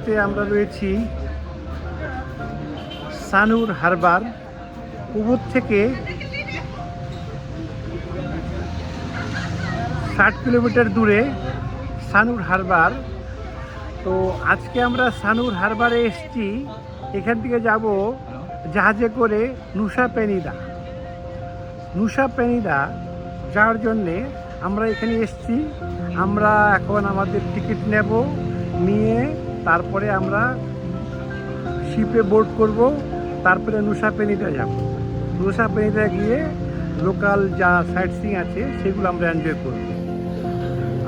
মুহূর্তে আমরা রয়েছি সানুর হারবার। উবুদ থেকে 60 কিলোমিটার দূরে সানুর হারবার। তো আজকে আমরা সানুর হারবারে এসেছি। এখান থেকে যাব জাহাজে করে নুসা পেনিদা। নুসা পেনিদা যাওয়ার জন্যে আমরা এখানে এসেছি। আমরা এখন আমাদের টিকিট নেব, নিয়ে তারপরে আমরা শিপে বোর্ড করব, তারপরে নুসা পেনিদা যাব। নুসা পেনিদা গিয়ে লোকাল যা সাইট সিইং আছে সেগুলো আমরা এনজয় করব।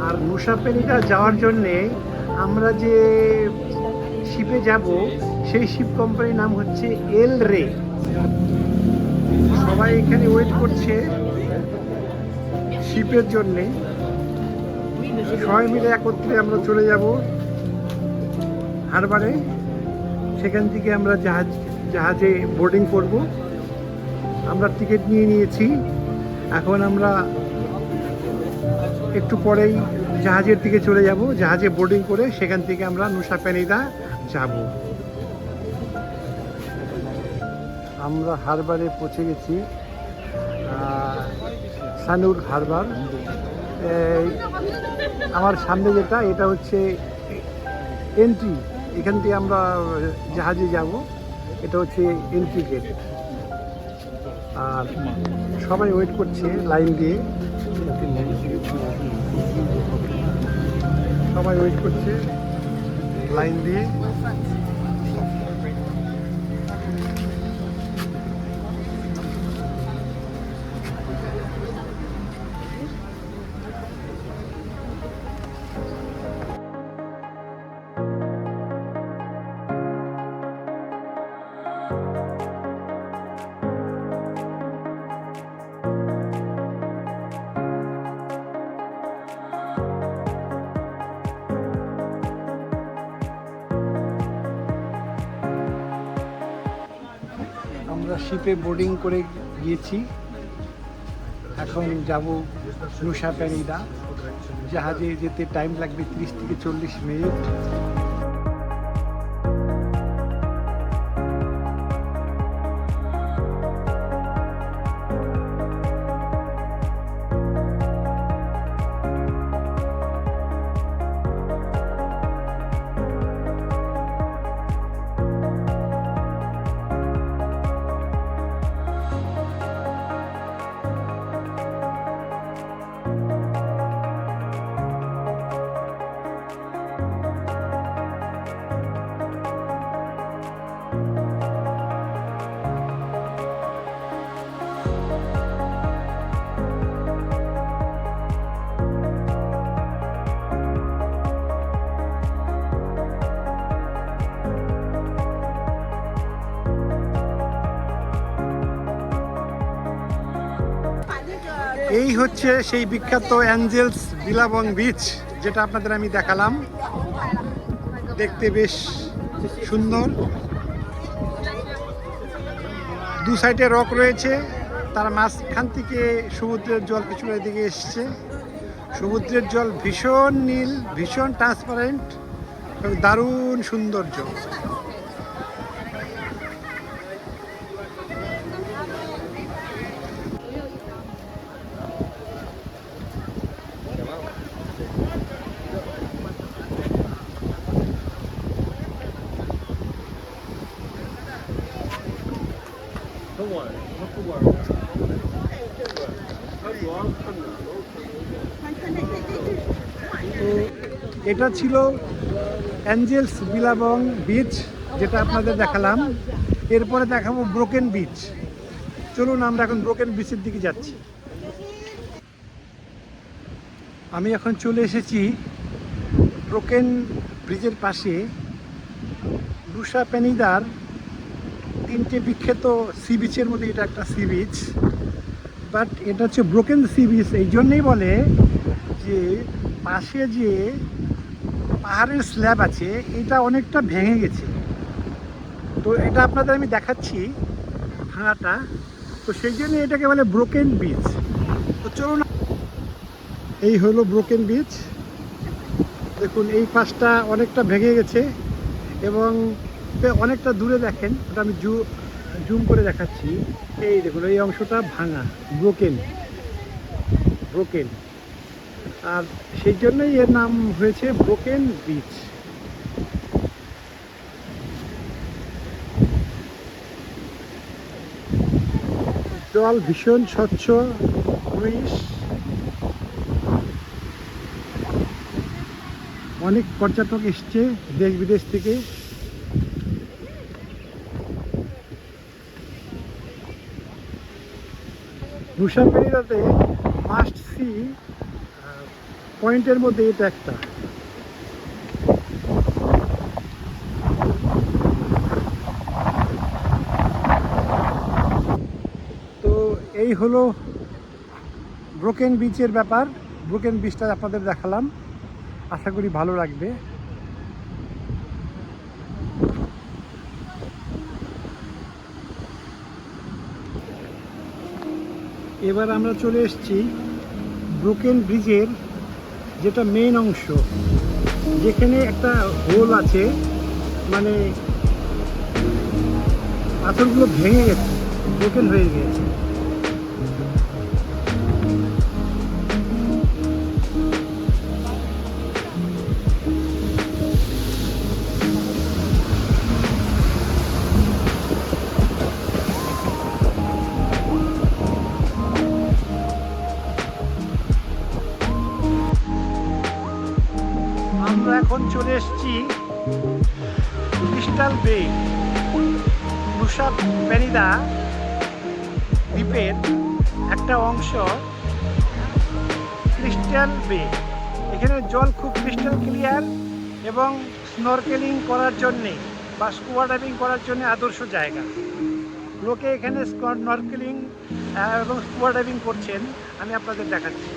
আর নুসা পেনিদা যাওয়ার জন্যে আমরা যে শিপে যাব সেই শিপ কোম্পানির নাম হচ্ছে এল রে। সবাই এখানে ওয়েট করছে শিপের জন্যে। সবাই মিলে একত্রে আমরা চলে যাব হারবারে। সেখান থেকে আমরা জাহাজে বোর্ডিং করব। আমরা টিকিট নিয়ে নিয়েছি। এখন আমরা একটু পরেই জাহাজের দিকে চলে যাব। জাহাজে বোর্ডিং করে সেখান থেকে আমরা নুসা পেনিদা যাব। আমরা হারবারে পৌঁছে গেছি, সানুর হারবার। আমার সামনে যেটা, এটা হচ্ছে এন্ট্রি। এখান থেকে আমরা জাহাজে যাব। এটা হচ্ছে এন্ট্রি গেট। আর সবাই ওয়েট করছে লাইন দিয়ে। সবাই ওয়েট করছে লাইন দিয়ে। আমরা শিপে বোর্ডিং করে গিয়েছি। এখন যাব নুসা পেনিদা। জাহাজে যেতে টাইম লাগবে 30 থেকে 40 মিনিট। এই হচ্ছে সেই বিখ্যাত অ্যাঞ্জেলস বিলাবং বিচ, যেটা আপনাদের আমি দেখালাম। দেখতে বেশ সুন্দর। দু সাইডে রক রয়েছে, তার মাঝখান থেকে সমুদ্রের জল কিছুটা দিকে এসছে। সমুদ্রের জল ভীষণ নীল, ভীষণ ট্রান্সপারেন্ট এবং দারুণ সৌন্দর্য। এটা ছিল অ্যাঞ্জেলস বিলাবং বিচ, যেটা আপনাদের দেখালাম। এরপরে দেখাবো ব্রোকেন বিচ। চলুন আমরা এখন ব্রোকেন বিচের দিকে যাচ্ছি। আমি এখন চলে এসেছি ব্রোকেন ব্রিজের পাশে। নুসা পেনিদার 3টে বিখ্যাত সি বিচের মধ্যে এটা একটা সি বিচ। বাট এটা হচ্ছে ব্রোকেন সি বিচ এই জন্যেই বলে যে পাশে যে পাহাড়ের স্ল্যাব আছে এটা অনেকটা ভেঙে গেছে। তো এটা আপনাদের আমি দেখাচ্ছি ভাঙাটা। তো সেই জন্য এটাকে বলে ব্রোকেন বিচ। তো চলুন, এই হলো ব্রোকেন বিচ। দেখুন এই পাশটা অনেকটা ভেঙে গেছে, এবং অনেকটা দূরে দেখেন, ওটা আমি জুম করে দেখাচ্ছি। এই দেখুন, এই অংশটা ভাঙা, ব্রোকেন। আর সেই জন্যই এর নাম হয়েছে ব্রোকেন বিচ। জল ভীষণ স্বচ্ছ, ফ্রেশ। অনেক পর্যটক এসছে দেশ বিদেশ থেকে। নুসা পেরিরাতে মাস্ট সি পয়েন্টের মধ্যে এটা একটা। তো এই হলো ব্রোকেন বিচের ব্যাপার। ব্রোকেন বিচটা আপনাদের দেখালাম, আশা করি ভালো লাগবে। এবার আমরা চলে এসেছি ব্রোকেন ব্রিজের যেটা মেন অংশ, যেখানে একটা হোল আছে, মানে পাথরগুলো ভেঙে গেছে, ব্রোকেন হয়ে গেছে। আমরা এখন চলে এসেছি ক্রিস্টাল বে, নুসা পেনিদা দ্বীপের একটা অংশ, ক্রিস্টাল বে। এখানে জল খুব ক্রিস্টাল ক্লিয়ার এবং স্নরকেলিং করার জন্যে বা স্কুবা ডাইভিং করার জন্য আদর্শ জায়গা। লোকে এখানে স্নরকেলিং এবং স্কুবা ডাইভিং করছেন, আমি আপনাদের দেখাচ্ছি।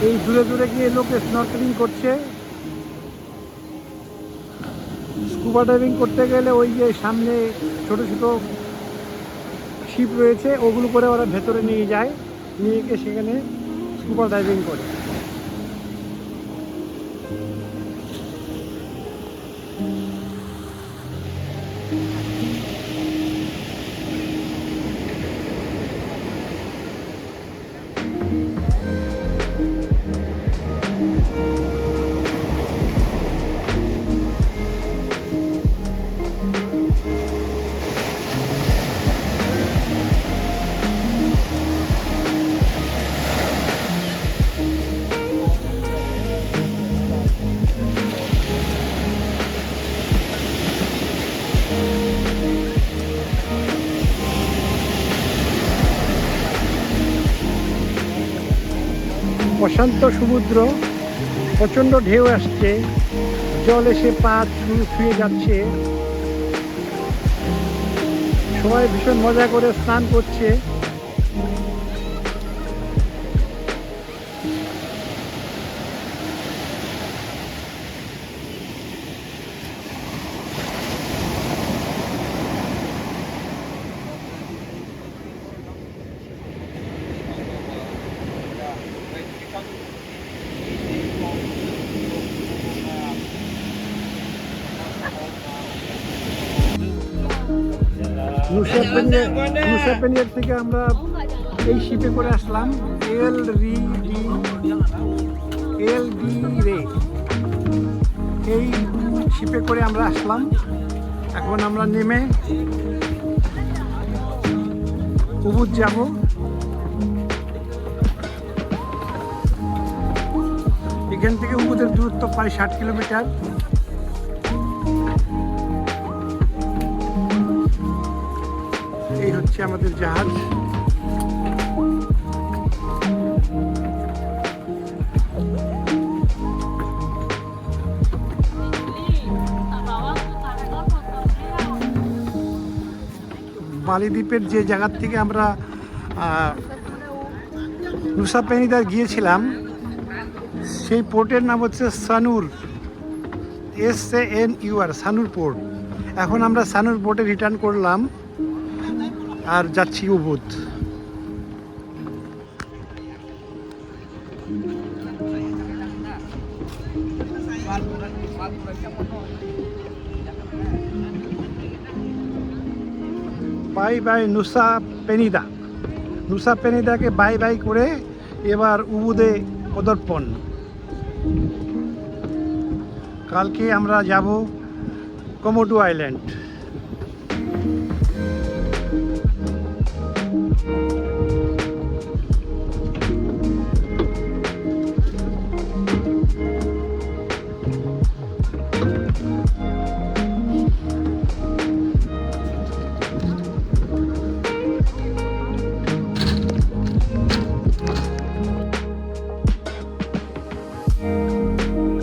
এই দূরে দূরে গিয়ে লোকে স্নরকেলিং করছে। স্কুবা ডাইভিং করতে গেলে ওই যে সামনে ছোট ছোট শিপ রয়েছে, ওগুলো করে ওরা ভেতরে নিয়ে যায়, নিয়ে গিয়ে সেখানে স্কুবা ডাইভিং করে। প্রশান্ত সমুদ্র, প্রচণ্ড ঢেউ আসছে, জল এসে পা ছুঁয়ে যাচ্ছে, সবাই ভীষণ মজা করে স্নান করছে। নুসা পেনিয়ার থেকে আমরা এই শিপে করে আসলাম, এল ডি রে। এই শিপে করে আমরা আসলাম। এখন আমরা নেমে উবুদ যাব। এখান থেকে উবুদের দূরত্ব প্রায় 60 কিলোমিটার। এই হচ্ছে আমাদের জাহাজ। মালদ্বীপের যে জায়গার থেকে আমরা নুসা পেনিদা গিয়েছিলাম, সেই পোর্টের নাম হচ্ছে সানুর, SANUR, সানুর পোর্ট। এখন আমরা সানুর পোর্টে রিটার্ন করলাম আর যাচ্ছি Ubud. Bye bye Nusa Penida. Nusa পেনিদাকে বাই বাই করে এবার উবুদে পদার্পণ। কালকে আমরা যাব কোমোডো আইল্যান্ড।